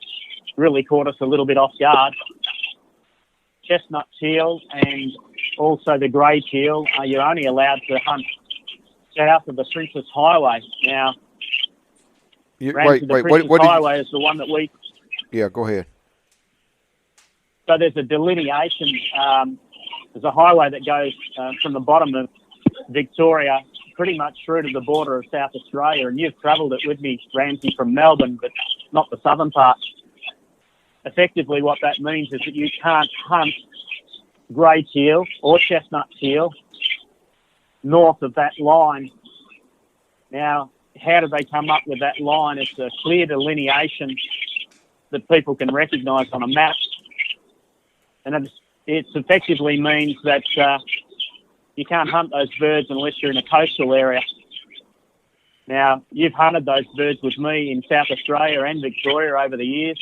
really caught us a little bit off guard. Chestnut teal and also the grey teal, you're only allowed to hunt south of the Princess Highway. Now, the Princess Highway is the one that we... Yeah, go ahead. So there's a delineation. There's a highway that goes from the bottom of Victoria pretty much through to the border of South Australia, and you've travelled it with me, Ramsey, from Melbourne, but not the southern part. Effectively, what that means is that you can't hunt grey teal or chestnut teal north of that line. Now, how did they come up with that line? It's a clear delineation that people can recognise on a map. And it effectively means that you can't hunt those birds unless you're in a coastal area. Now, you've hunted those birds with me in South Australia and Victoria over the years.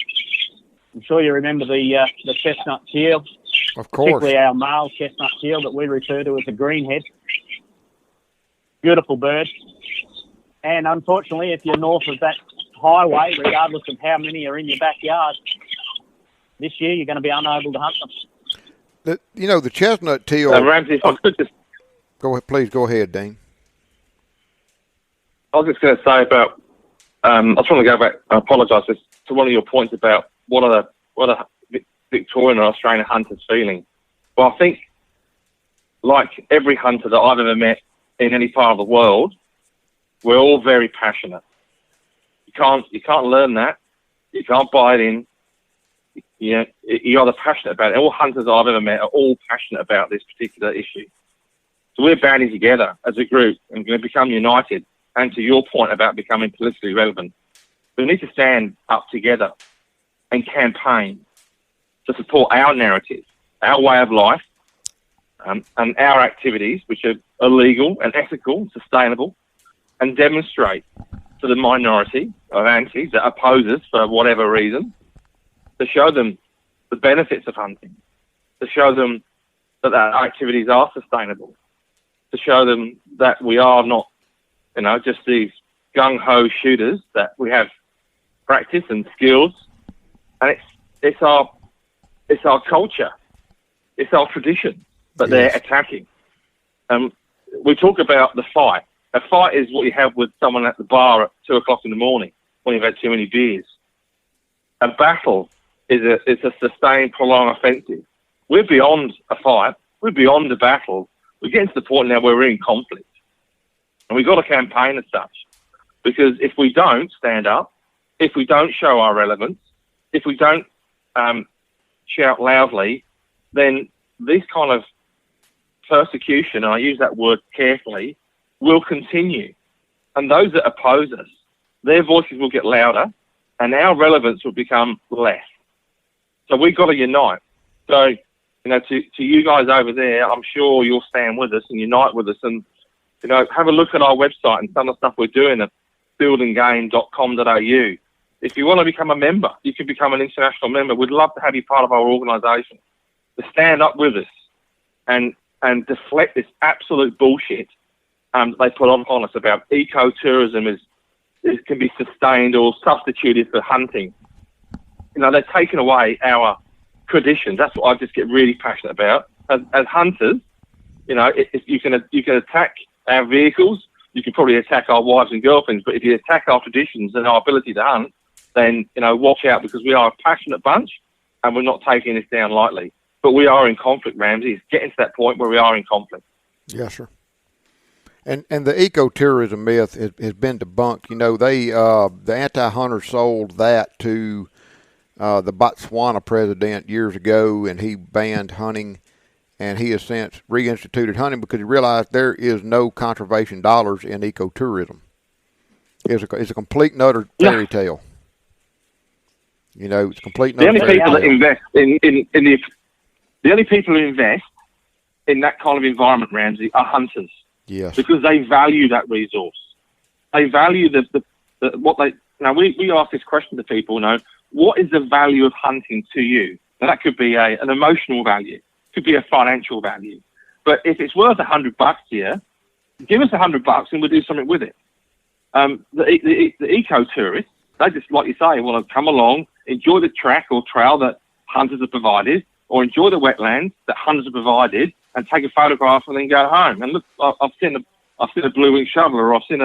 I'm sure you remember the chestnut teal. Of course. Particularly our male chestnut teal that we refer to as a greenhead. Beautiful bird. And unfortunately, if you're north of that highway, regardless of how many are in your backyard, this year you're going to be unable to hunt them. The chestnut teal... Ramsey, if I could just... Please go ahead, Dean. I was just going to say about... I just want to go back and apologise to one of your points about what are Victorian or Australian hunters feeling. Well, I think, like every hunter that I've ever met in any part of the world, we're all very passionate. You can't learn that. You can't buy it in. You're either passionate about it. All hunters I've ever met are all passionate about this particular issue. So we're banding together as a group and going to become united. And to your point about becoming politically relevant, we need to stand up together and campaign to support our narrative, our way of life, and our activities, which are illegal and ethical and sustainable, and demonstrate to the minority of antis that oppose us for whatever reason, to show them the benefits of hunting, to show them that our activities are sustainable, to show them that we are not, just these gung-ho shooters, that we have practice and skills, and it's our culture, it's our tradition that they're attacking. We talk about the fight. A fight is what you have with someone at the bar at 2 o'clock in the morning when you've had too many beers. A battle is a sustained, prolonged offensive. We're beyond a fight. We're beyond a battle. We're getting to the point now where we're in conflict. And we've got to campaign as such. Because if we don't stand up, if we don't show our relevance, if we don't shout loudly, then this kind of persecution, and I use that word carefully, will continue. And those that oppose us, their voices will get louder and our relevance will become less. So we've got to unite. So, to you guys over there, I'm sure you'll stand with us and unite with us and, have a look at our website and some of the stuff we're doing at fieldandgame.com.au. If you want to become a member, you can become an international member. We'd love to have you part of our organisation. to stand up with us and deflect this absolute bullshit they put on us about ecotourism can be sustained or substituted for hunting. You know, they're taking away our traditions. That's what I just get really passionate about. As hunters, you know, if you can attack our vehicles, you can probably attack our wives and girlfriends, but if you attack our traditions and our ability to hunt, then, you know, watch out, because we are a passionate bunch and we're not taking this down lightly. But we are in conflict, Ramsey. It's getting to that point where we are in conflict. Yes, sir. And the ecotourism myth has been debunked. You know, the anti-hunters sold that to the Botswana president years ago, and he banned hunting, and he has since reinstituted hunting because he realized there is no conservation dollars in ecotourism. It's a complete and utter fairy tale. You know, it's complete and utter fairy tale. The only people who invest in that kind of environment, Ramsey, are hunters. Yes. Because they value that resource. They value what they. Now we ask this question to people. You know, what is the value of hunting to you? Now that could be an emotional value, could be a financial value. But if it's worth $100 to you, give us $100 and we'll do something with it. The eco-tourists, they just, like you say, want to come along, enjoy the track or trail that hunters have provided, or enjoy the wetlands that hunters have provided, and take a photograph and then go home. And look, I've seen a blue-winged shoveler, or I've seen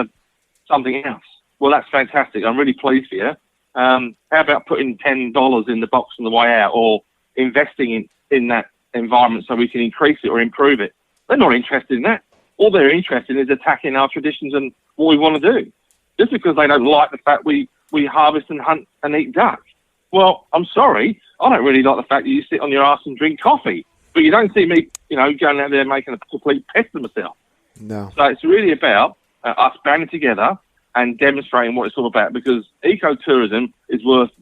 something else. Well, that's fantastic. I'm really pleased for you. How about putting $10 in the box on the way out, or investing in that environment so we can increase it or improve it? They're not interested in that. All they're interested in is attacking our traditions and what we want to do. Just because they don't like the fact we harvest and hunt and eat duck. Well, I'm sorry, I don't really like the fact that you sit on your ass and drink coffee, but you don't see me, you know, going out there making a complete pest of myself. No. So it's really about us banding together and demonstrating what it's all about, because ecotourism is worth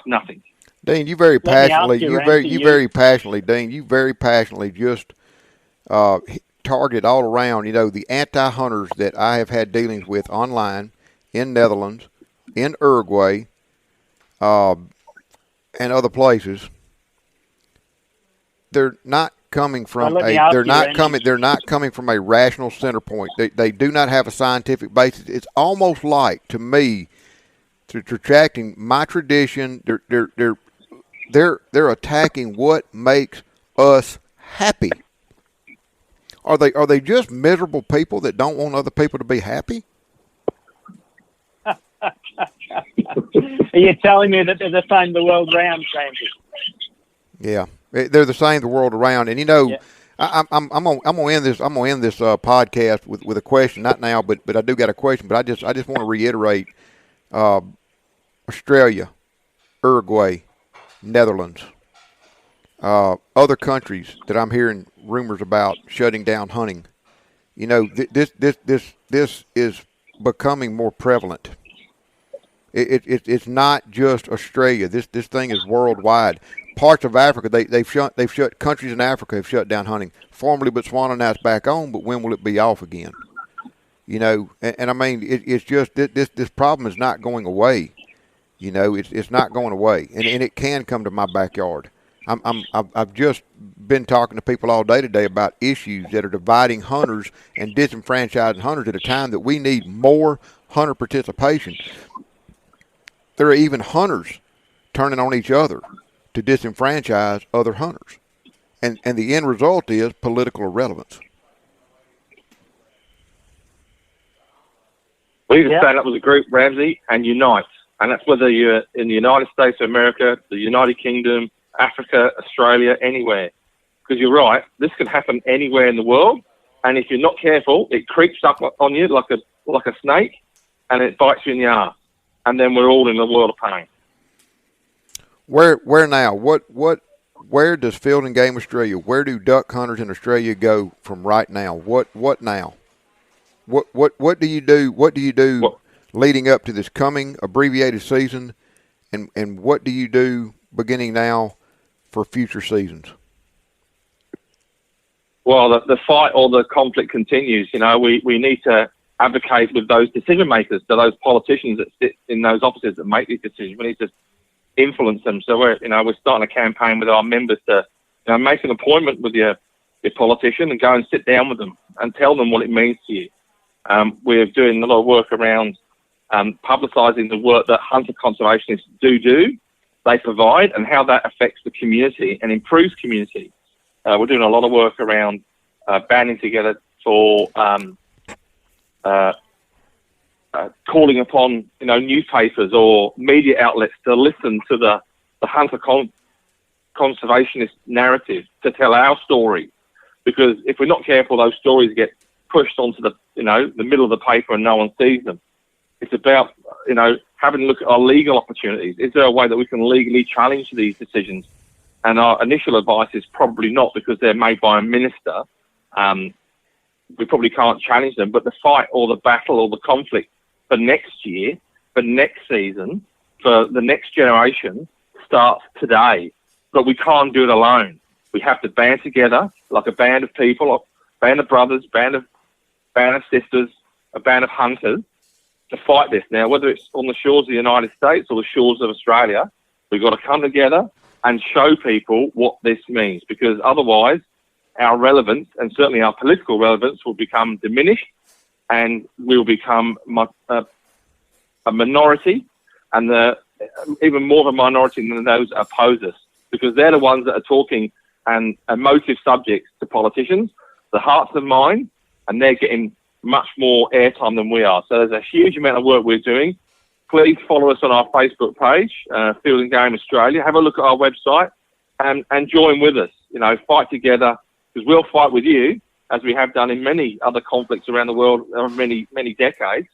nothing. Dean, you very passionately just target all around, you know, the anti-hunters that I have had dealings with online, in Netherlands, in Uruguay, and other places. They're not coming from they're not coming from a rational center point. They do not have a scientific basis. It's almost like, to me, to retracting my tradition. They're attacking what makes us happy. Are they just miserable people that don't want other people to be happy? Are you telling me that they're the same the world around, Ramsey? Yeah, they're the same the world around. And you know, yeah. I'm gonna end this podcast with a question. Not now, but I do got a question. But I just want to reiterate: Australia, Uruguay, Netherlands, other countries that I'm hearing rumors about shutting down hunting. You know, this is becoming more prevalent. It's not just Australia. This thing is worldwide. Parts of Africa, they've shut countries in Africa have shut down hunting. Formerly Botswana, now it's back on, but when will it be off again? You know, and I mean, it's just this problem is not going away. You know, it's not going away, and it can come to my backyard. I've just been talking to people all day today about issues that are dividing hunters and disenfranchising hunters at a time that we need more hunter participation. There are even hunters turning on each other to disenfranchise other hunters. And the end result is political irrelevance. We need to stand up as a group, Ramsey, and unite. And that's whether you're in the United States of America, the United Kingdom, Africa, Australia, anywhere. Because you're right, this can happen anywhere in the world. And if you're not careful, it creeps up on you like a snake, and it bites you in the arse. And then we're all in a world of pain. Where now? Where does Field and Game Australia? Where do duck hunters in Australia go from right now? What now? What do you do? What do you do leading up to this coming abbreviated season? And what do you do beginning now for future seasons? Well, the fight or the conflict continues. You know, we need to advocate with those decision makers, to those politicians that sit in those offices that make these decisions. We need to influence them. So we're starting a campaign with our members to make an appointment with your politician and go and sit down with them and tell them what it means to you. We're doing a lot of work around publicising the work that hunter conservationists do, they provide, and how that affects the community and improves community. We're doing a lot of work around banding together for calling upon newspapers or media outlets to listen to the hunter conservationist narrative, to tell our story. Because if we're not careful, those stories get pushed onto the middle of the paper and no one sees them. It's about having a look at our legal opportunities. Is there a way that we can legally challenge these decisions? And our initial advice is probably not, because they're made by a minister. We probably can't challenge them, but the fight or the battle or the conflict for next year, for next season, for the next generation starts today. But we can't do it alone. We have to band together like a band of people, a band of brothers, band of sisters, a band of hunters to fight this. Now, whether it's on the shores of the United States or the shores of Australia, we've got to come together and show people what this means, because otherwise our relevance, and certainly our political relevance, will become diminished, and we'll become a minority, and even more of a minority than those that oppose us, because they're the ones that are talking and emotive subjects to politicians, the hearts and minds, and they're getting much more airtime than we are. So there's a huge amount of work we're doing. Please follow us on our Facebook page, Field and Game Australia. Have a look at our website and join with us. Fight together, because we'll fight with you, as we have done in many other conflicts around the world over many, many decades.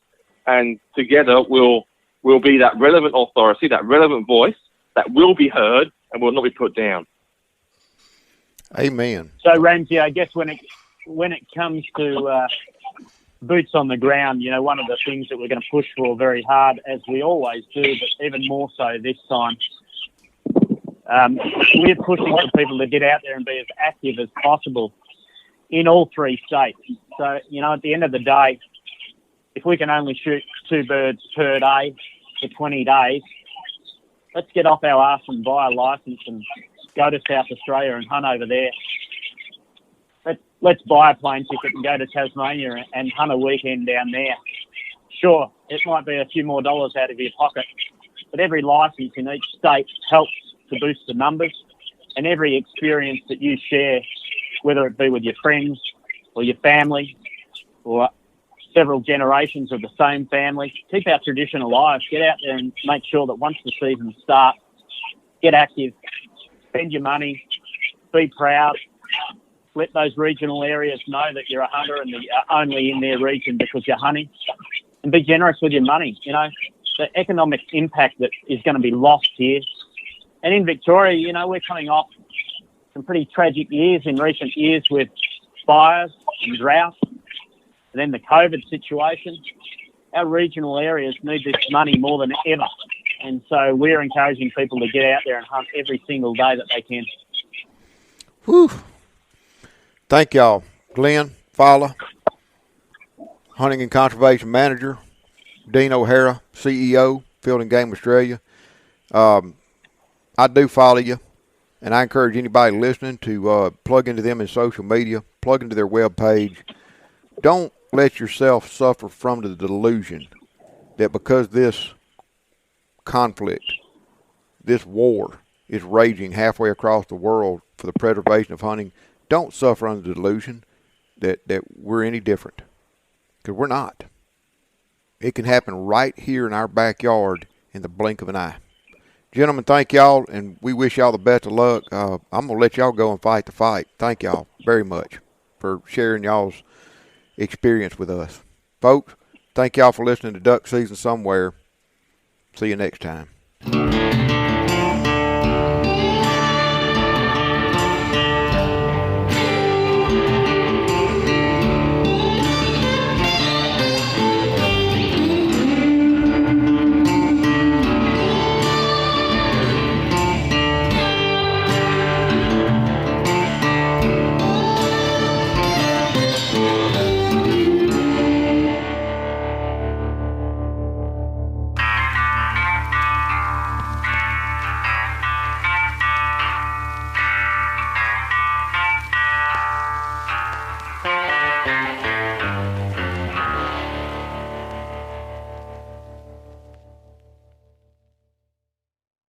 And together we'll be that relevant authority, that relevant voice that will be heard and will not be put down. Amen. So, Ramsey, I guess when it comes to boots on the ground, one of the things that we're going to push for very hard, as we always do, but even more so this time, we're pushing for people to get out there and be as active as possible in all three states. So, at the end of the day, if we can only shoot 2 birds per day for 20 days, let's get off our arse and buy a licence and go to South Australia and hunt over there. Let's buy a plane ticket and go to Tasmania and hunt a weekend down there. Sure, it might be a few more dollars out of your pocket, but every licence in each state helps to boost the numbers, and every experience that you share, whether it be with your friends or your family or several generations of the same family, keep our tradition alive. Get out there and make sure that once the season starts, get active, spend your money, be proud, let those regional areas know that you're a hunter and that you're only in their region because you're hunting, and be generous with your money. The economic impact that is going to be lost here. And in Victoria, we're coming off some pretty tragic years in recent years with fires and drought, and then the COVID situation. Our regional areas need this money more than ever. And so we're encouraging people to get out there and hunt every single day that they can. Whew. Thank y'all. Glenn Falla, Hunting and Conservation Manager, Dean O'Hara, CEO, Field and Game Australia. I do follow you, and I encourage anybody listening to plug into them in social media, plug into their webpage. Don't let yourself suffer from the delusion that because this conflict, this war is raging halfway across the world for the preservation of hunting, don't suffer under the delusion that we're any different, because we're not. It can happen right here in our backyard in the blink of an eye. Gentlemen, thank y'all, and we wish y'all the best of luck. I'm going to let y'all go and fight the fight. Thank y'all very much for sharing y'all's experience with us. Folks, thank y'all for listening to Duck Season Somewhere. See you next time.